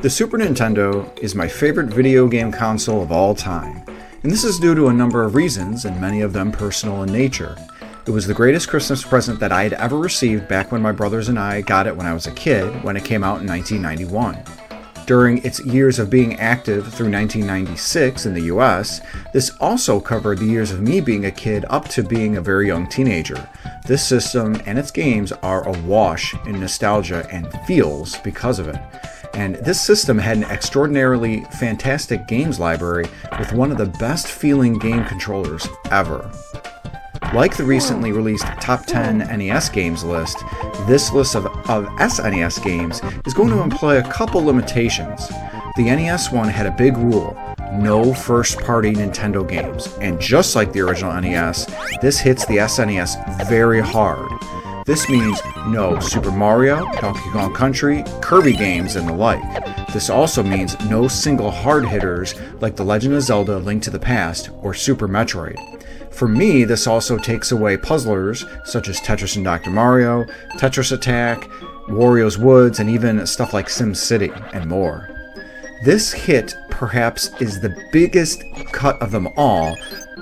The Super Nintendo is my favorite video game console of all time, and this is due to a number of reasons, and many of them personal in nature. It was the greatest Christmas present that I had ever received back when my brothers and I got it when I was a kid, when it came out in 1991. During its years of being active through 1996 in the US, this also covered the years of me being a kid up to being a very young teenager. This system and its games are awash in nostalgia and feels because of it. And this system had an extraordinarily fantastic games library with one of the best feeling game controllers ever. Like the recently released Top 10 NES games list, this list of SNES games is going to employ a couple limitations. The NES one had a big rule: no first-party Nintendo games, and just like the original NES, this hits the SNES very hard. This means no Super Mario, Donkey Kong Country, Kirby games, and the like. This also means no single hard hitters like The Legend of Zelda: Link to the Past or Super Metroid. For me, this also takes away puzzlers such as Tetris and Dr. Mario, Tetris Attack, Wario's Woods, and even stuff like SimCity and more. This hit perhaps is the biggest cut of them all,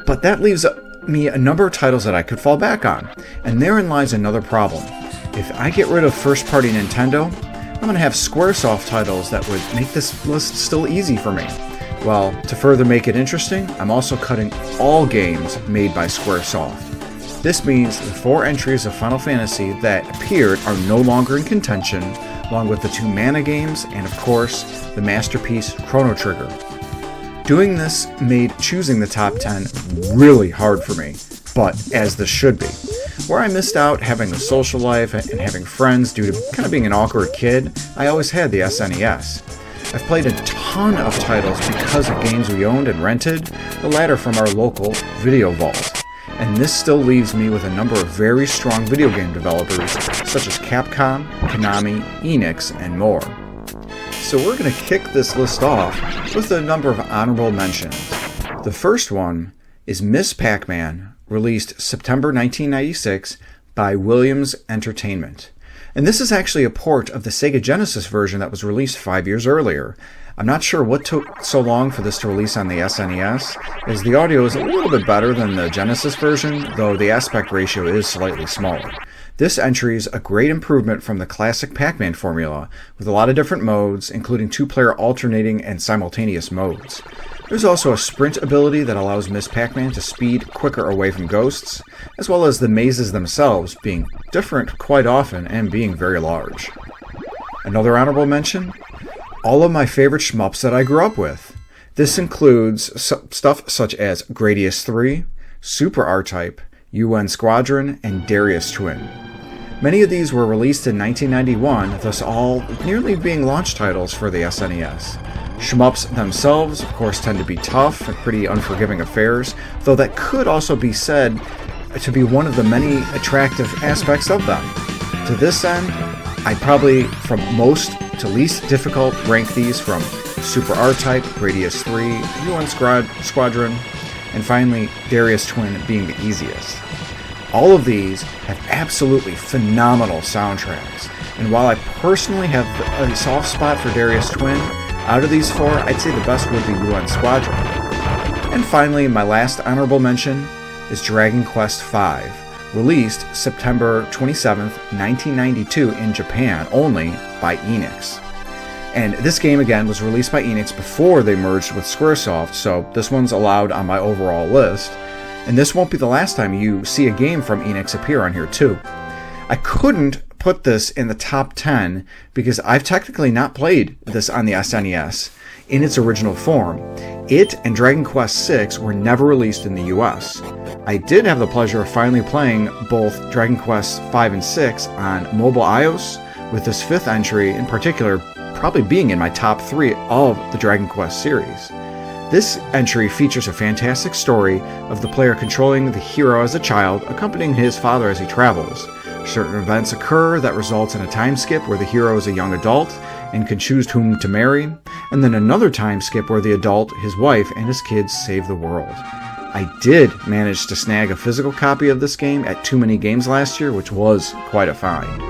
but that leaves me a number of titles that I could fall back on, and therein lies another problem. If I get rid of first-party Nintendo, I'm going to have Squaresoft titles that would make this list still easy for me. Well, to further make it interesting, I'm also cutting all games made by Squaresoft. This means the 4 entries of Final Fantasy that appeared are no longer in contention, along with the 2 Mana games and, of course, the masterpiece Chrono Trigger. Doing this made choosing the top 10 really hard for me, but as this should be. Where I missed out having a social life and having friends due to kind of being an awkward kid, I always had the SNES. I've played a ton of titles because of games we owned and rented, the latter from our local video vault. And this still leaves me with a number of very strong video game developers such as CAPCOM, KONAMI, ENIX, and more. So we're going to kick this list off with a number of honorable mentions. The first one is Miss Pac-Man, released September 1996 by Williams Entertainment. And this is actually a port of the Sega Genesis version that was released 5 years earlier. I'm not sure what took so long for this to release on the SNES, as the audio is a little bit better than the Genesis version, though the aspect ratio is slightly smaller. This entry is a great improvement from the classic Pac-Man formula, with a lot of different modes, including 2-player alternating and simultaneous modes. There's also a sprint ability that allows Miss Pac-Man to speed quicker away from ghosts, as well as the mazes themselves being different quite often and being very large. Another honorable mention? All of my favorite shmups that I grew up with. This includes stuff such as Gradius 3, Super R-Type, UN Squadron, and Darius Twin. Many of these were released in 1991, thus all nearly being launch titles for the SNES. Shmups themselves, of course, tend to be tough and pretty unforgiving affairs, though that could also be said to be one of the many attractive aspects of them. To this end, I'd probably, from most to least difficult, rank these from Super R-Type, Gradius 3, UN Squadron, and finally Darius Twin being the easiest. All of these have absolutely phenomenal soundtracks, and while I personally have a soft spot for Darius Twin, out of these 4, I'd say the best would be UN Squadron. And finally, my last honorable mention is Dragon Quest V, released September 27th, 1992 in Japan only by ENIX. And this game again was released by ENIX before they merged with Squaresoft, so this one's allowed on my overall list. And this won't be the last time you see a game from ENIX appear on here too. I couldn't put this in the top 10 because I've technically not played this on the SNES in its original form. It and Dragon Quest VI were never released in the US. I did have the pleasure of finally playing both Dragon Quest V and VI on mobile iOS, with this 5th entry in particular probably being in my top 3 of the Dragon Quest series. This entry features a fantastic story of the player controlling the hero as a child, accompanying his father as he travels. Certain events occur that result in a time skip where the hero is a young adult and can choose whom to marry, and then another time skip where the adult, his wife, and his kids save the world. I did manage to snag a physical copy of this game at Too Many Games last year, which was quite a find.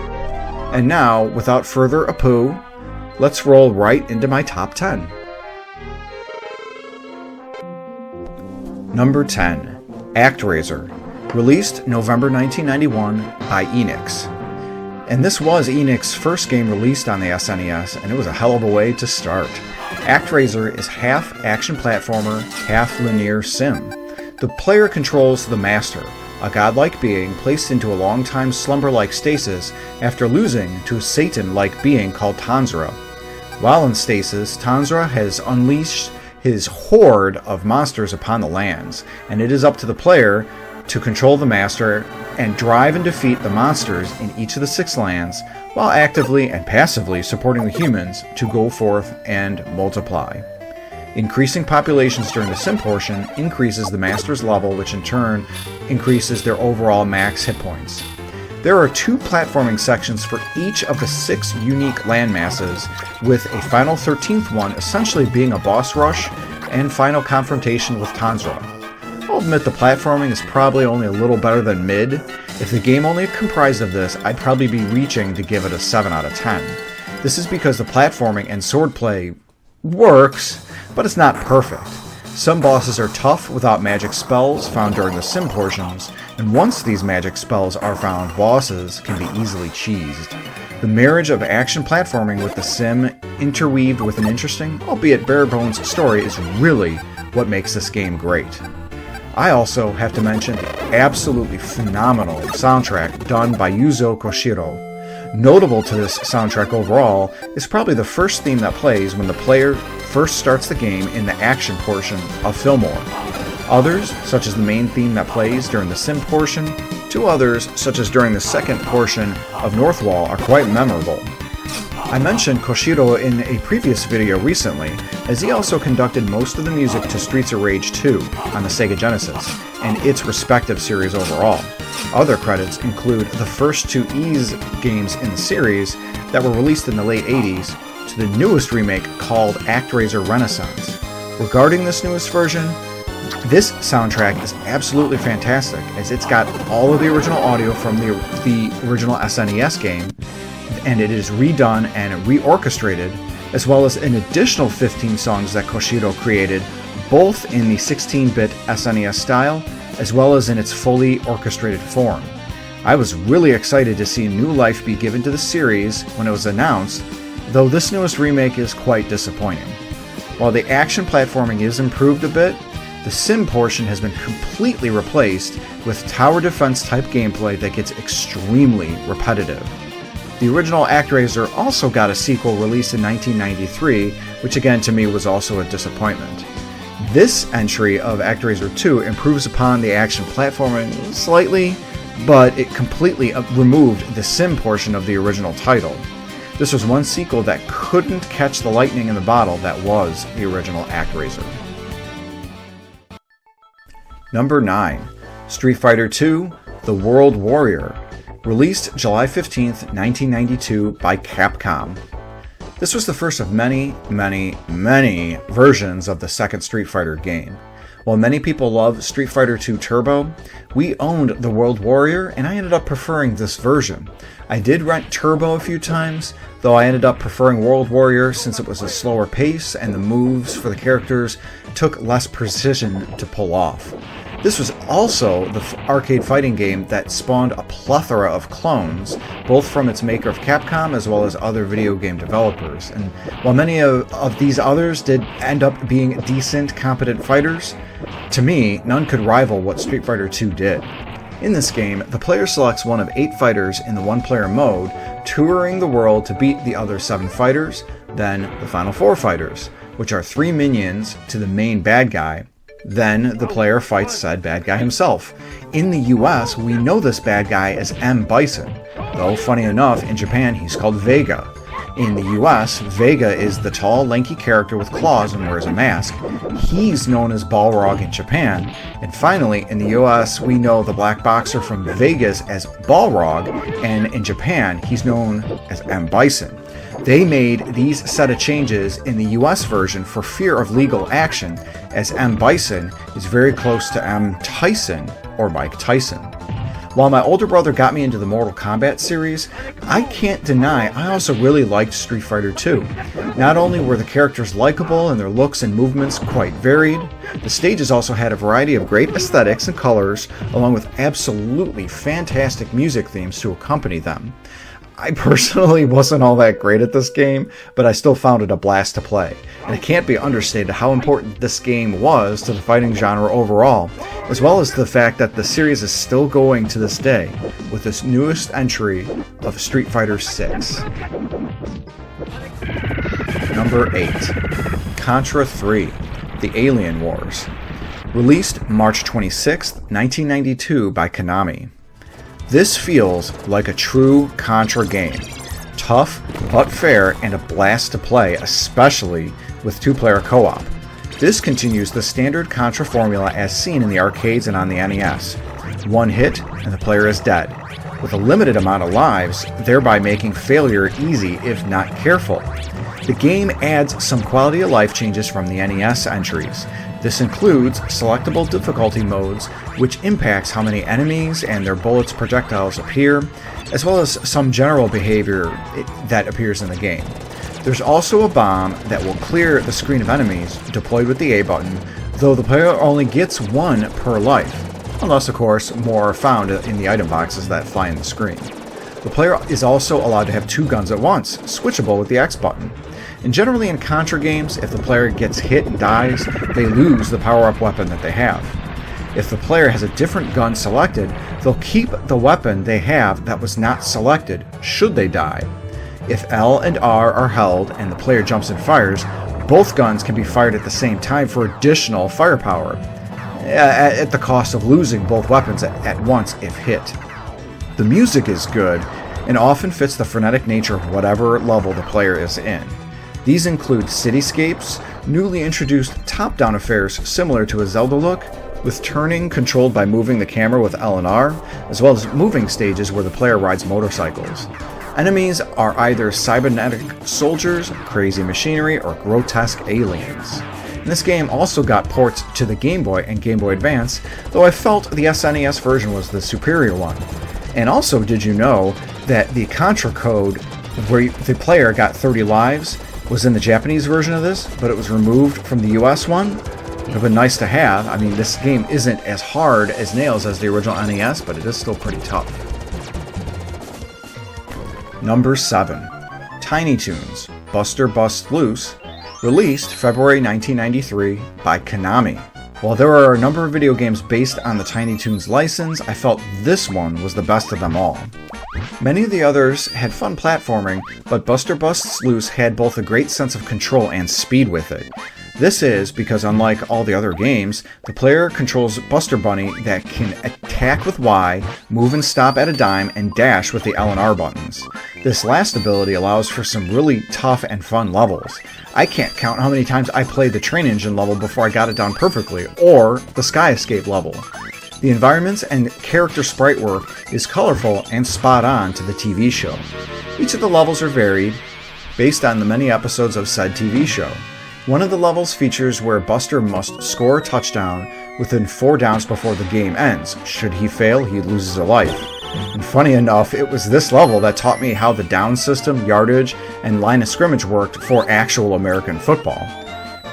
And now, without further ado, let's roll right into my top 10. Number 10. ACTRAISER, released November 1991 by ENIX. And this was ENIX's first game released on the SNES, and it was a hell of a way to start. ACTRAISER is half action platformer, half linear sim. The player controls the Master, a godlike being placed into a long-time slumber-like stasis after losing to a Satan-like being called Tanzra. While in stasis, Tanzra has unleashed his horde of monsters upon the lands, and it is up to the player to control the Master and drive and defeat the monsters in each of the 6 lands, while actively and passively supporting the humans to go forth and multiply. Increasing populations during the sim portion increases the Master's level, which in turn increases their overall max hit points. There are 2 platforming sections for each of the 6 unique landmasses, with a final 13th one essentially being a boss rush and final confrontation with Tanzra. I'll admit the platforming is probably only a little better than mid. If the game only comprised of this, I'd probably be reaching to give it a 7 out of 10. This is because the platforming and swordplay works, but it's not perfect. Some bosses are tough without magic spells found during the sim portions, and once these magic spells are found, bosses can be easily cheesed. The marriage of action platforming with the sim interweaved with an interesting, albeit bare-bones story is really what makes this game great. I also have to mention the absolutely phenomenal soundtrack done by Yuzo Koshiro. Notable to this soundtrack overall is probably the first theme that plays when the player first starts the game in the action portion of Fillmore. Others, such as the main theme that plays during the sim portion, to others, such as during the second portion of Northwall, are quite memorable. I mentioned Koshiro in a previous video recently, as he also conducted most of the music to Streets of Rage 2 on the Sega Genesis, and its respective series overall. Other credits include the first 2 Ys games in the series that were released in the late 80s, to the newest remake called ACTRAISER Renaissance. Regarding this newest version, this soundtrack is absolutely fantastic, as it's got all of the original audio from the original SNES game, and it is redone and reorchestrated, as well as an additional 15 songs that Koshiro created, both in the 16-bit SNES style, as well as in its fully orchestrated form. I was really excited to see new life be given to the series when it was announced, though this newest remake is quite disappointing. While the action platforming is improved a bit, the sim portion has been completely replaced with tower defense type gameplay that gets extremely repetitive. The original ACTRAISER also got a sequel released in 1993, which again to me was also a disappointment. This entry of ACTRAISER 2 improves upon the action platforming slightly, but it completely removed the sim portion of the original title. This was one sequel that couldn't catch the lightning in the bottle that was the original ACTRAISER. Number 9. Street Fighter II: The World Warrior, released July 15th, 1992 by Capcom. This was the first of many versions of the second Street Fighter game. While many people love Street Fighter II Turbo, we owned the World Warrior, and I ended up preferring this version. I did rent Turbo a few times, though I ended up preferring World Warrior since it was a slower pace and the moves for the characters took less precision to pull off. This was also the arcade fighting game that spawned a plethora of clones, both from its maker of Capcom as well as other video game developers. And while many of these others did end up being decent, competent fighters, to me, none could rival what Street Fighter II did. In this game, the player selects one of 8 fighters in the one-player mode, touring the world to beat the other 7 fighters, then the final 4 fighters, which are 3 minions to the main bad guy. Then the player fights said bad guy himself. In the US, we know this bad guy as M. Bison, though funny enough, in Japan he's called Vega. In the US, Vega is the tall, lanky character with claws and wears a mask. He's known as Balrog in Japan. And finally, in the US, we know the black boxer from Vegas as Balrog, and in Japan, he's known as M. Bison. They made these set of changes in the US version for fear of legal action, as M. Bison is very close to M. Tyson, or Mike Tyson. While my older brother got me into the Mortal Kombat series, I can't deny I also really liked Street Fighter 2. Not only were the characters likable and their looks and movements quite varied, the stages also had a variety of great aesthetics and colors, along with absolutely fantastic music themes to accompany them. I personally wasn't all that great at this game, but I still found it a blast to play, and it can't be understated how important this game was to the fighting genre overall, as well as the fact that the series is still going to this day, with this newest entry of Street Fighter 6. Number 8. Contra 3: The Alien Wars. Released March 26, 1992 by Konami. This feels like a true Contra game. Tough, but fair, and a blast to play, especially with two-player co-op. This continues the standard Contra formula as seen in the arcades and on the NES. One hit, and the player is dead, with a limited amount of lives, thereby making failure easy if not careful. The game adds some quality of life changes from the NES entries. This includes selectable difficulty modes, which impacts how many enemies and their bullets projectiles appear, as well as some general behavior that appears in the game. There's also a bomb that will clear the screen of enemies deployed with the A button, though the player only gets one per life, unless of course more are found in the item boxes that fly in the screen. The player is also allowed to have two guns at once, switchable with the X button. And generally in Contra games, if the player gets hit and dies, they lose the power-up weapon that they have. If the player has a different gun selected, they'll keep the weapon they have that was not selected, should they die. If L and R are held and the player jumps and fires, both guns can be fired at the same time for additional firepower, at the cost of losing both weapons at once if hit. The music is good, and often fits the frenetic nature of whatever level the player is in. These include cityscapes, newly introduced top-down affairs similar to a Zelda look, with turning controlled by moving the camera with L and R, as well as moving stages where the player rides motorcycles. Enemies are either cybernetic soldiers, crazy machinery, or grotesque aliens. And this game also got ports to the Game Boy and Game Boy Advance, though I felt the SNES version was the superior one. And also, did you know that the Contra code where the player got 30 lives was in the Japanese version of this, but it was removed from the US one? It would have been nice to have. I mean, this game isn't as hard as nails as the original NES, but it is still pretty tough. Number 7. Tiny Toons: Buster Busts Loose, released February 1993 by Konami. While there are a number of video games based on the Tiny Toons license, I felt this one was the best of them all. Many of the others had fun platforming, but Buster Busts Loose had both a great sense of control and speed with it. This is because, unlike all the other games, the player controls Buster Bunny that can attack with Y, move and stop at a dime, and dash with the L and R buttons. This last ability allows for some really tough and fun levels. I can't count how many times I played the train engine level before I got it down perfectly, or the Sky Escape level. The environments and character sprite work is colorful and spot on to the TV show. Each of the levels are varied, based on the many episodes of said TV show. One of the levels features where Buster must score a touchdown within 4 downs before the game ends. Should he fail, he loses a life. And funny enough, it was this level that taught me how the down system, yardage, and line of scrimmage worked for actual American football.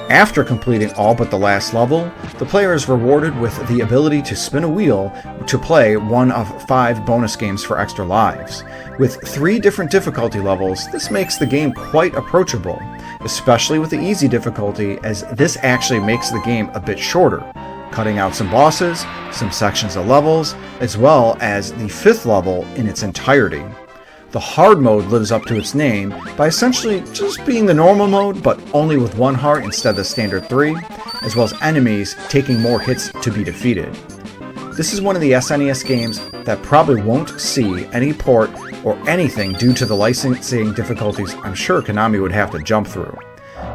After completing all but the last level, the player is rewarded with the ability to spin a wheel to play one of 5 bonus games for extra lives. With 3 different difficulty levels, this makes the game quite approachable, especially with the easy difficulty, as this actually makes the game a bit shorter, cutting out some bosses, some sections of levels, as well as the 5th level in its entirety. The hard mode lives up to its name by essentially just being the normal mode, but only with 1 heart instead of the standard 3, as well as enemies taking more hits to be defeated. This is one of the SNES games that probably won't see any port or anything due to the licensing difficulties I'm sure Konami would have to jump through.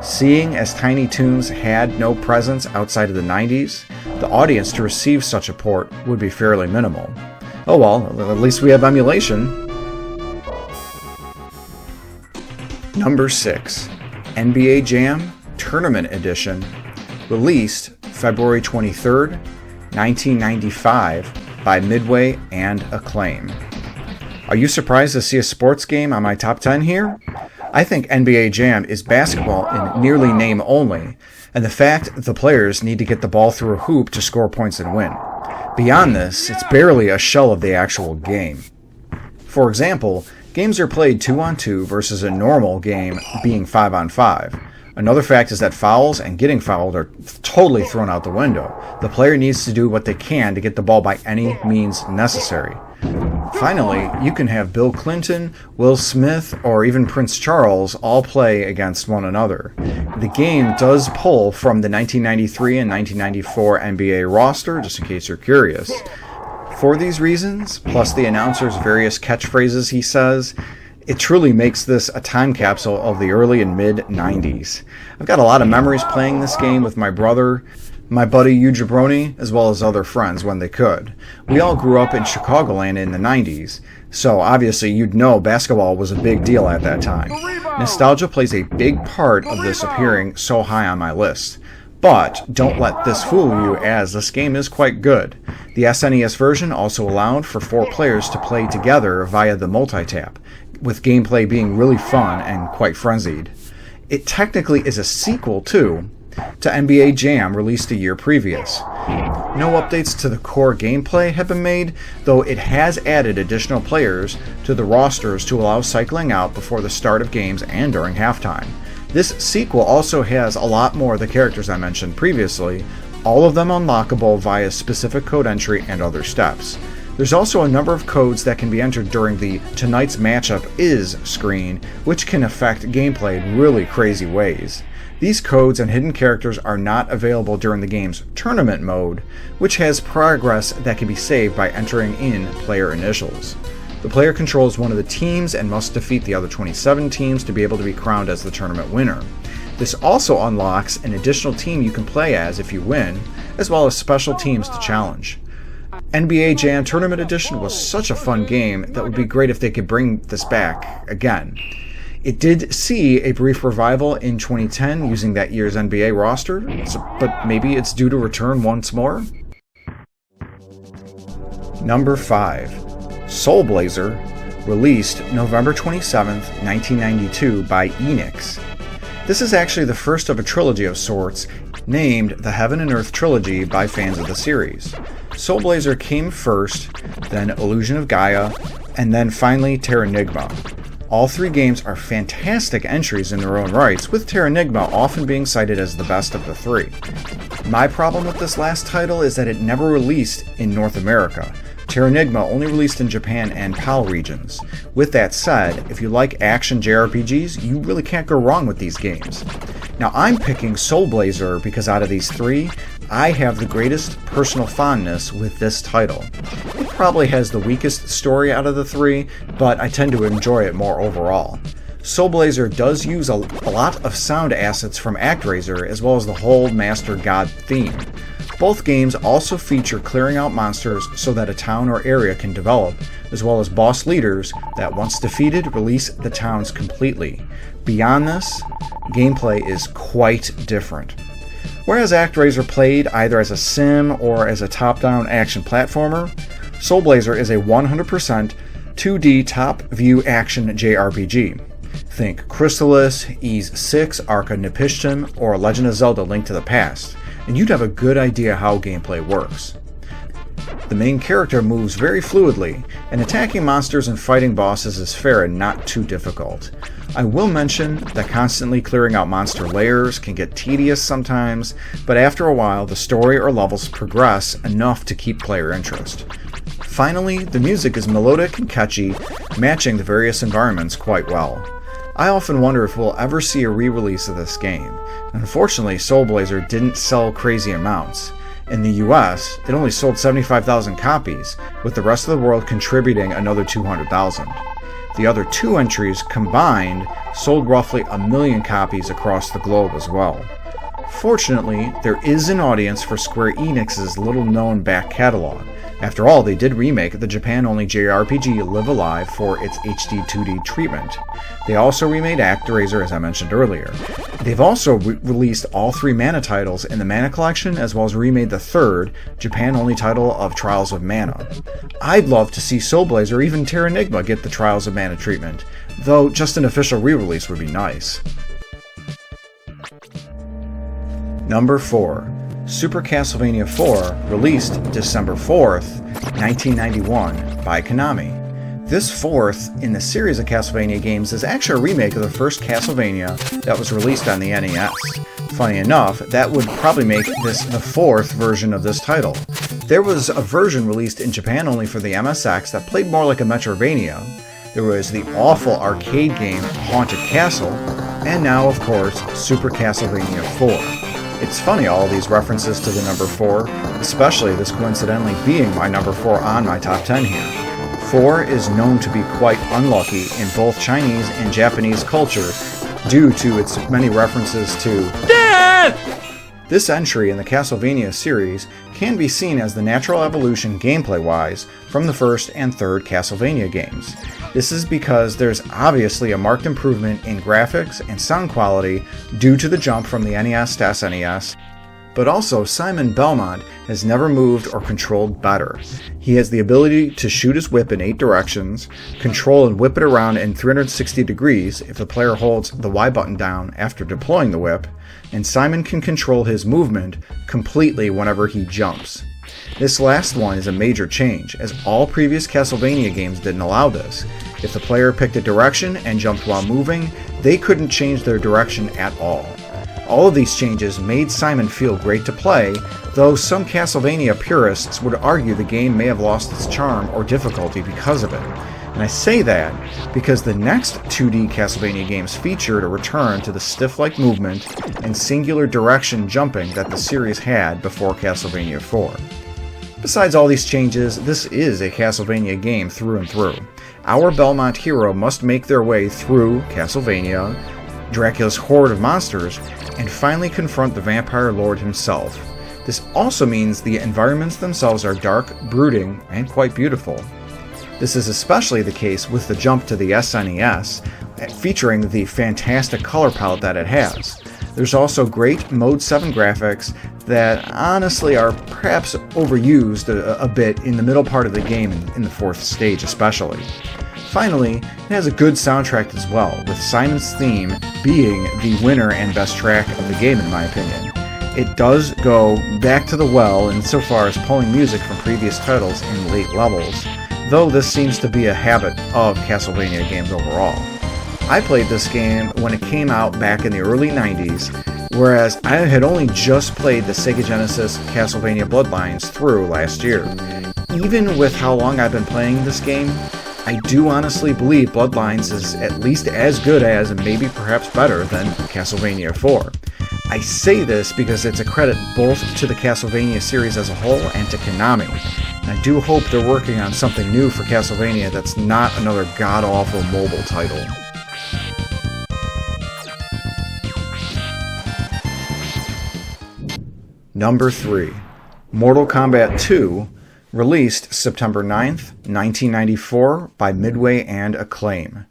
Seeing as Tiny Toons had no presence outside of the 90s, the audience to receive such a port would be fairly minimal. Oh well, at least we have emulation. Number 6. NBA Jam Tournament Edition, released February 23rd, 1995 by Midway and Acclaim. Are you surprised to see a sports game on my top 10 here? I think NBA Jam is basketball in nearly name only, and the fact the players need to get the ball through a hoop to score points and win. Beyond this, it's barely a shell of the actual game. For example, games are played 2-on-2 versus a normal game being 5-on-5. Another fact is that fouls and getting fouled are totally thrown out the window. The player needs to do what they can to get the ball by any means necessary. Finally, you can have Bill Clinton, Will Smith, or even Prince Charles all play against one another. The game does pull from the 1993 and 1994 NBA roster, just in case you're curious. For these reasons, plus the announcer's various catchphrases he says, it truly makes this a time capsule of the early and mid-90s. I've got a lot of memories playing this game with my brother, my buddy Hugh Jabroni, as well as other friends when they could. We all grew up in Chicagoland in the 90s, so obviously you'd know basketball was a big deal at that time. Nostalgia plays a big part of this appearing so high on my list. But don't let this fool you, as this game is quite good. The SNES version also allowed for 4 players to play together via the multi-tap, with gameplay being really fun and quite frenzied. It technically is a sequel, too, to NBA Jam, released a year previous. No updates to the core gameplay have been made, though it has added additional players to the rosters to allow cycling out before the start of games and during halftime. This sequel also has a lot more of the characters I mentioned previously, all of them unlockable via specific code entry and other steps. There's also a number of codes that can be entered during the "Tonight's Matchup Is" screen, which can affect gameplay in really crazy ways. These codes and hidden characters are not available during the game's tournament mode, which has progress that can be saved by entering in player initials. The player controls one of the teams and must defeat the other 27 teams to be able to be crowned as the tournament winner. This also unlocks an additional team you can play as if you win, as well as special teams to challenge. NBA Jam Tournament Edition was such a fun game that would be great if they could bring this back again. It did see a brief revival in 2010 using that year's NBA roster, but maybe it's due to return once more? Number 5. Soul Blazer, released November 27, 1992 by ENIX. This is actually the first of a trilogy of sorts, named the Heaven and Earth Trilogy by fans of the series. Soul Blazer came first, then Illusion of Gaia, and then finally Terranigma. All 3 games are fantastic entries in their own rights, with Terranigma often being cited as the best of the 3. My problem with this last title is that it never released in North America. Terranigma only released in Japan and PAL regions. With that said, if you like action JRPGs, you really can't go wrong with these games. Now I'm picking Soul Blazer because out of these 3, I have the greatest personal fondness with this title. It probably has the weakest story out of the 3, but I tend to enjoy it more overall. Soul Blazer does use a lot of sound assets from ACTRAISER as well as the whole Master God theme. Both games also feature clearing out monsters so that a town or area can develop, as well as boss leaders that once defeated release the towns completely. Beyond this, gameplay is quite different. Whereas ACTRAISER played either as a sim or as a top-down action platformer, Soul Blazer is a 100% 2D top-view action JRPG. Think Chrysalis, Ys 6, Arca Nepishtim, or Legend of Zelda: Link to the Past, and you'd have a good idea how gameplay works. The main character moves very fluidly, and attacking monsters and fighting bosses is fair and not too difficult. I will mention that constantly clearing out monster layers can get tedious sometimes, but after a while the story or levels progress enough to keep player interest. Finally, the music is melodic and catchy, matching the various environments quite well. I often wonder if we'll ever see a re-release of this game. Unfortunately, Soul Blazer didn't sell crazy amounts. In the US, it only sold 75,000 copies, with the rest of the world contributing another 200,000. The other 2 entries combined sold roughly 1 million copies across the globe as well. Fortunately, there is an audience for Square Enix's little-known back catalog, After all, they did remake the Japan-only JRPG Live Alive for its HD 2D treatment. They also remade ACTRAISER, as I mentioned earlier. They've also released all 3 Mana titles in the Mana Collection, as well as remade the 3rd, Japan-only title of Trials of Mana. I'd love to see Soul Blaze or even Terranigma get the Trials of Mana treatment, though just an official re-release would be nice. Number 4. Super Castlevania IV, released December 4th, 1991, by Konami. This 4th in the series of Castlevania games is actually a remake of the first Castlevania that was released on the NES. Funny enough, that would probably make this the 4th version of this title. There was a version released in Japan only for the MSX that played more like a Metroidvania. There was the awful arcade game Haunted Castle, and now, of course, Super Castlevania IV. It's funny, all these references to the number 4, especially this coincidentally being my number 4 on my top 10 here. 4 is known to be quite unlucky in both Chinese and Japanese culture due to its many references to death! This entry in the Castlevania series can be seen as the natural evolution gameplay-wise from the first and third Castlevania games. This is because there's obviously a marked improvement in graphics and sound quality due to the jump from the NES to SNES, but also Simon Belmont has never moved or controlled better. He has the ability to shoot his whip in 8 directions, control and whip it around in 360 degrees if the player holds the Y button down after deploying the whip, and Simon can control his movement completely whenever he jumps. This last one is a major change, as all previous Castlevania games didn't allow this. If the player picked a direction and jumped while moving, they couldn't change their direction at all. All of these changes made Simon feel great to play, though some Castlevania purists would argue the game may have lost its charm or difficulty because of it. And I say that because the next 2D Castlevania games featured a return to the stiff-like movement and singular direction jumping that the series had before Castlevania IV. Besides all these changes, this is a Castlevania game through and through. Our Belmont hero must make their way through Castlevania, Dracula's horde of monsters, and finally confront the vampire lord himself. This also means the environments themselves are dark, brooding, and quite beautiful. This is especially the case with the jump to the SNES, featuring the fantastic color palette that it has. There's also great Mode 7 graphics that honestly are perhaps overused a bit in the middle part of the game, in the 4th stage especially. Finally, it has a good soundtrack as well, with Simon's theme being the winner and best track of the game in my opinion. It does go back to the well insofar as pulling music from previous titles in late levels, though this seems to be a habit of Castlevania games overall. I played this game when it came out back in the early 90s, whereas I had only just played the Sega Genesis Castlevania Bloodlines through last year. Even with how long I've been playing this game, I do honestly believe Bloodlines is at least as good as, and maybe perhaps better than, Castlevania IV. I say this because it's a credit both to the Castlevania series as a whole and to Konami. And I do hope they're working on something new for Castlevania that's not another god-awful mobile title. Number 3. Mortal Kombat 2, released September 9th, 1994 by Midway and Acclaim.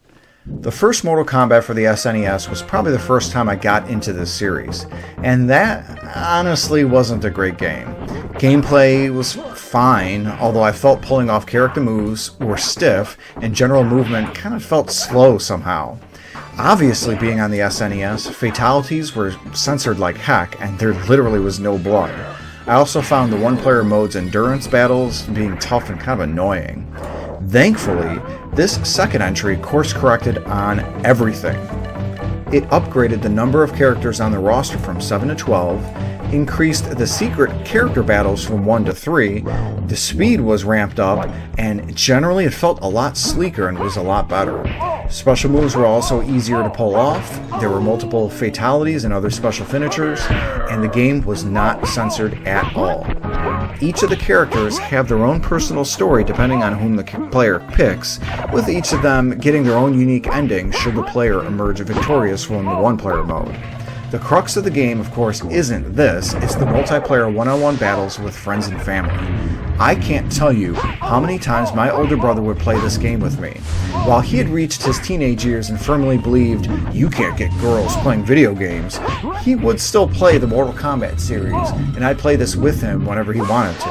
The first Mortal Kombat for the SNES was probably the first time I got into this series, and that honestly wasn't a great game. Gameplay was fine, although I felt pulling off character moves were stiff and general movement kind of felt slow somehow. Obviously, being on the SNES, fatalities were censored like heck, and there literally was no blood. I also found the one-player mode's endurance battles being tough and kind of annoying. Thankfully, this second entry course-corrected on everything. It upgraded the number of characters on the roster from 7 to 12, increased the secret character battles from 1 to 3, the speed was ramped up, and generally it felt a lot sleeker and was a lot better. Special moves were also easier to pull off, there were multiple fatalities and other special finishers, and the game was not censored at all. Each of the characters have their own personal story depending on whom the player picks, with each of them getting their own unique ending should the player emerge victorious from the one-player mode. The crux of the game, of course, isn't this, it's the multiplayer one-on-one battles with friends and family. I can't tell you how many times my older brother would play this game with me. While he had reached his teenage years and firmly believed, you can't get girls playing video games, he would still play the Mortal Kombat series, and I'd play this with him whenever he wanted to.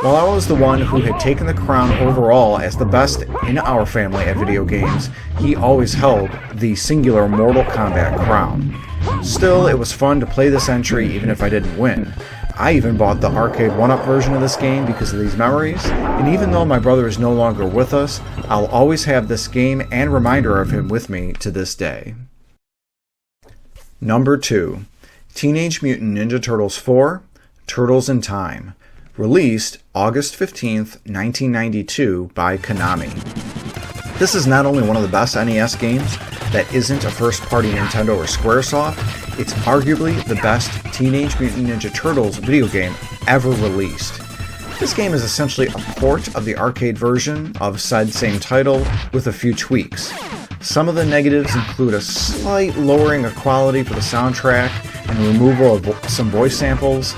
While I was the one who had taken the crown overall as the best in our family at video games, he always held the singular Mortal Kombat crown. Still, it was fun to play this entry even if I didn't win. I even bought the arcade 1-up version of this game because of these memories, and even though my brother is no longer with us, I'll always have this game and reminder of him with me to this day. Number 2. Teenage Mutant Ninja Turtles 4, Turtles in Time. Released August 15th, 1992 by KONAMI. This is not only one of the best NES games that isn't a first-party Nintendo or Squaresoft, it's arguably the best Teenage Mutant Ninja Turtles video game ever released. This game is essentially a port of the arcade version of said same title with a few tweaks. Some of the negatives include a slight lowering of quality for the soundtrack and removal of some voice samples,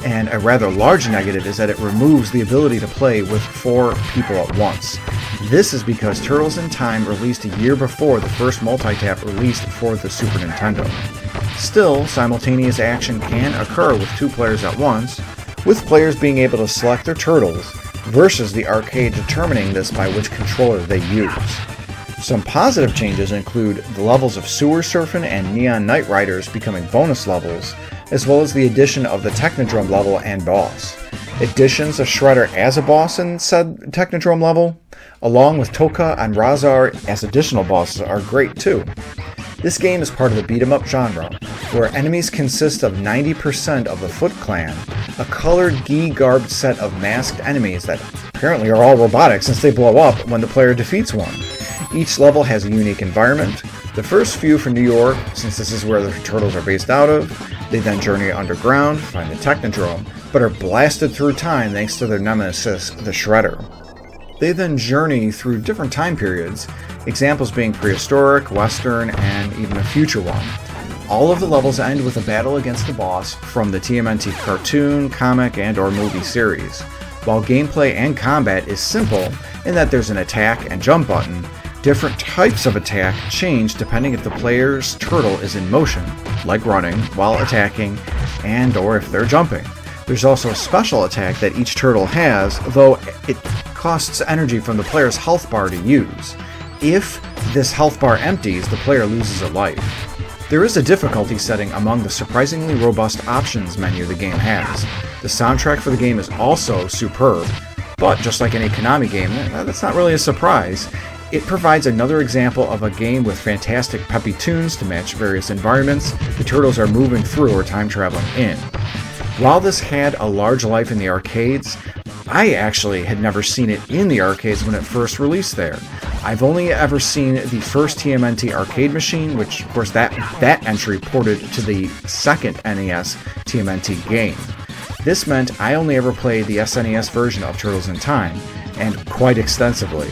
and a rather large negative is that it removes the ability to play with 4 people at once. This is because Turtles in Time released a year before the first multi-tap released for the Super Nintendo. Still, simultaneous action can occur with 2 players at once, with players being able to select their turtles, versus the arcade determining this by which controller they use. Some positive changes include the levels of Sewer Surfing and Neon Knight Riders becoming bonus levels, as well as the addition of the Technodrome level and boss. Additions of Shredder as a boss in said Technodrome level, along with Toka and Razar as additional bosses, are great too. This game is part of the beat-em-up genre, where enemies consist of 90% of the Foot Clan, a colored gi-garbed set of masked enemies that apparently are all robotic since they blow up when the player defeats one. Each level has a unique environment. The first few from New York, since this is where the Turtles are based out of. They then journey underground, find the Technodrome, but are blasted through time thanks to their nemesis, the Shredder. They then journey through different time periods, examples being prehistoric, western, and even a future one. All of the levels end with a battle against the boss from the TMNT cartoon, comic, and or movie series. While gameplay and combat is simple in that there's an attack and jump button, different types of attack change depending if the player's turtle is in motion, like running, while attacking, and or if they're jumping. There's also a special attack that each turtle has, though it costs energy from the player's health bar to use. If this health bar empties, the player loses a life. There is a difficulty setting among the surprisingly robust options menu the game has. The soundtrack for the game is also superb, but just like any Konami game, that's not really a surprise. It provides another example of a game with fantastic peppy tunes to match various environments the turtles are moving through or time traveling in. While this had a large life in the arcades, I actually had never seen it in the arcades when it first released there. I've only ever seen the first TMNT arcade machine, which of course that entry ported to the second NES TMNT game. This meant I only ever played the SNES version of Turtles in Time, and quite extensively.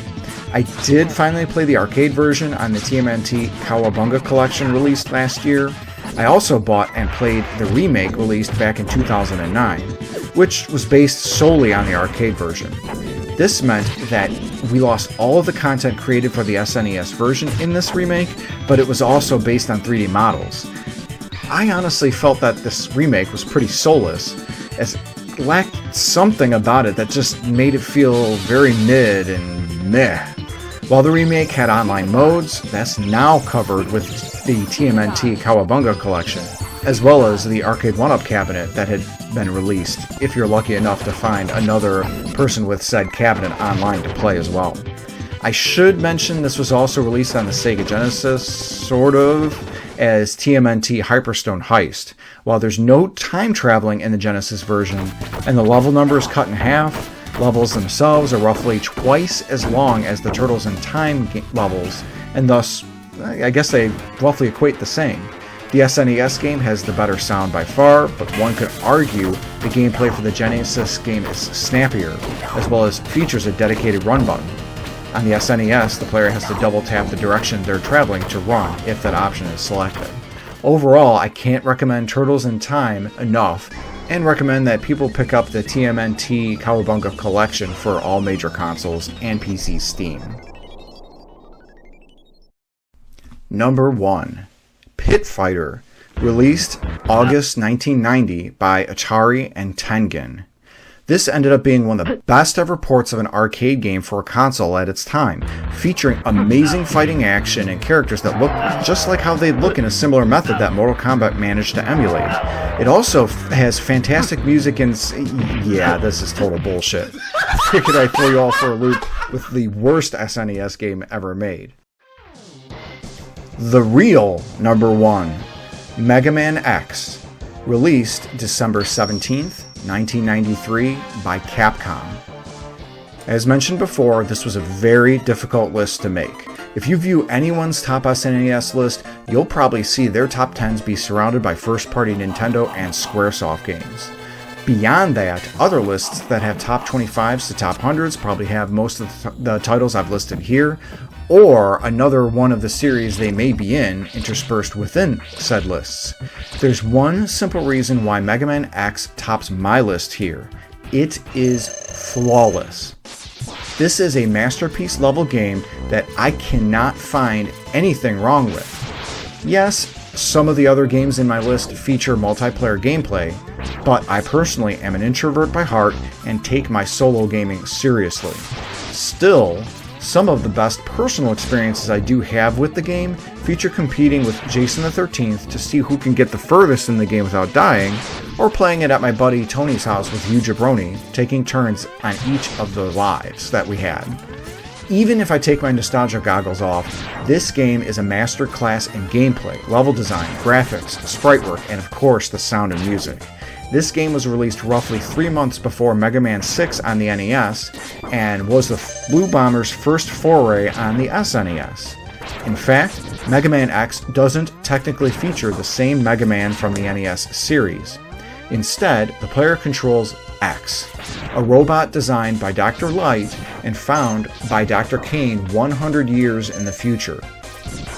I did finally play the arcade version on the TMNT Cowabunga collection released last year. I also bought and played the remake released back in 2009, which was based solely on the arcade version. This meant that we lost all of the content created for the SNES version in this remake, but it was also based on 3D models. I honestly felt that this remake was pretty soulless, as it lacked something about it that just made it feel very mid and meh. While the remake had online modes, that's now covered with the TMNT Cowabunga collection, as well as the arcade 1-up cabinet that had been released, if you're lucky enough to find another person with said cabinet online to play as well. I should mention this was also released on the Sega Genesis, sort of, as TMNT Hyperstone Heist. While there's no time traveling in the Genesis version, and the level number is cut in half, levels themselves are roughly twice as long as the Turtles in Time levels, and thus, I guess they roughly equate the same. The SNES game has the better sound by far, but one could argue the gameplay for the Genesis game is snappier, as well as features a dedicated run button. On the SNES, the player has to double tap the direction they're traveling to run if that option is selected. Overall, I can't recommend Turtles in Time enough, and recommend that people pick up the TMNT Cowabunga collection for all major consoles and PC Steam. Number 1. Pit Fighter, released August 1990 by ATARI and TENGEN. This ended up being one of the best ever ports of an arcade game for a console at its time, featuring amazing fighting action and characters that look just like how they'd look in a similar method that Mortal Kombat managed to emulate. It also has fantastic music and... yeah, this is total bullshit. I figured I'd throw you all for a loop with the worst SNES game ever made. The real number 1, Mega Man X, released December 17th, 1993 by Capcom. As mentioned before, this was a very difficult list to make. If you view anyone's top SNES list, you'll probably see their top 10s be surrounded by first-party Nintendo and Squaresoft games. Beyond that, other lists that have top 25s to top 100s probably have most of the titles I've listed here, or another one of the series they may be in interspersed within said lists. There's one simple reason why Mega Man X tops my list here. It is flawless. This is a masterpiece level game that I cannot find anything wrong with. Yes, some of the other games in my list feature multiplayer gameplay, but I personally am an introvert by heart and take my solo gaming seriously. Still, some of the best personal experiences I do have with the game feature competing with Jason the 13th to see who can get the furthest in the game without dying, or playing it at my buddy Tony's house with you jabroni, taking turns on each of the lives that we had. Even if I take my nostalgia goggles off, this game is a masterclass in gameplay, level design, graphics, sprite work, and of course the sound and music. This game was released roughly 3 months before Mega Man 6 on the NES, and was the Blue Bomber's first foray on the SNES. In fact, Mega Man X doesn't technically feature the same Mega Man from the NES series. Instead, the player controls X, a robot designed by Dr. Light and found by Dr. Kane 100 years in the future.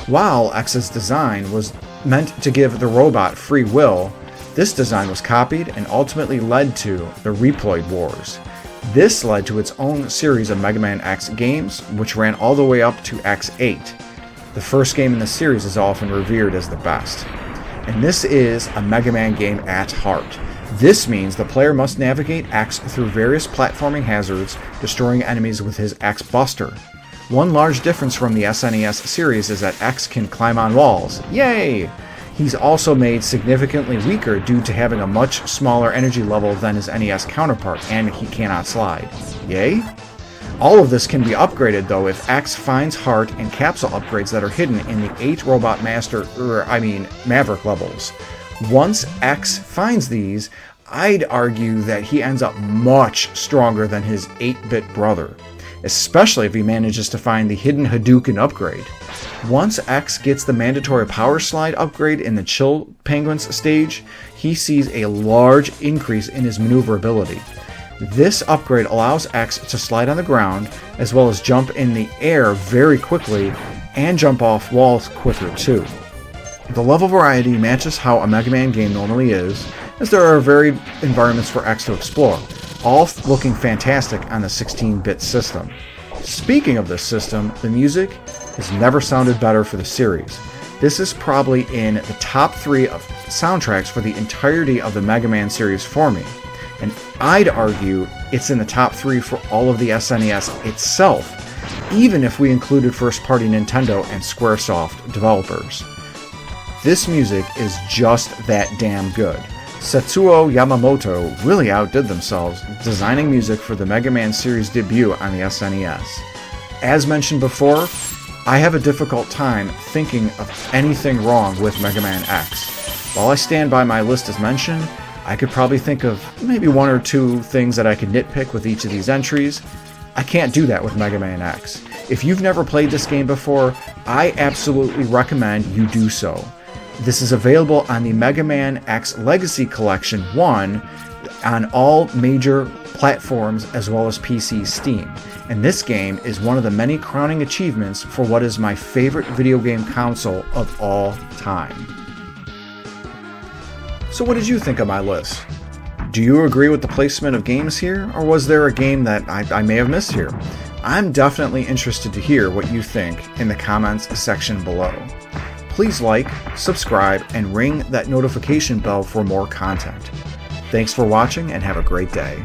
While X's design was meant to give the robot free will, this design was copied and ultimately led to the Reploid Wars. This led to its own series of Mega Man X games, which ran all the way up to X8. The first game in the series is often revered as the best. And this is a Mega Man game at heart. This means the player must navigate X through various platforming hazards, destroying enemies with his X Buster. One large difference from the SNES series is that X can climb on walls. Yay! He's also made significantly weaker due to having a much smaller energy level than his NES counterpart, and he cannot slide. Yay? All of this can be upgraded though if X finds heart and capsule upgrades that are hidden in the 8 Robot Maverick levels. Once X finds these, I'd argue that he ends up much stronger than his 8-bit brother, especially if he manages to find the hidden Hadouken upgrade. Once X gets the mandatory power slide upgrade in the Chill Penguins stage, he sees a large increase in his maneuverability. This upgrade allows X to slide on the ground, as well as jump in the air very quickly, and jump off walls quicker too. The level variety matches how a Mega Man game normally is, as there are varied environments for X to explore, all looking fantastic on the 16-bit system. Speaking of this system, the music has never sounded better for the series. This is probably in the top 3 of soundtracks for the entirety of the Mega Man series for me, and I'd argue it's in the top 3 for all of the SNES itself, even if we included first-party Nintendo and Squaresoft developers. This music is just that damn good. Setsuo Yamamoto really outdid themselves designing music for the Mega Man series debut on the SNES. As mentioned before, I have a difficult time thinking of anything wrong with Mega Man X. While I stand by my list as mentioned, I could probably think of maybe 1 or 2 things that I could nitpick with each of these entries. I can't do that with Mega Man X. If you've never played this game before, I absolutely recommend you do so. This is available on the Mega Man X Legacy Collection 1 on all major platforms as well as PC Steam. And this game is one of the many crowning achievements for what is my favorite video game console of all time. So what did you think of my list? Do you agree with the placement of games here, or was there a game that I may have missed here? I'm definitely interested to hear what you think in the comments section below. Please like, subscribe, and ring that notification bell for more content. Thanks for watching and have a great day.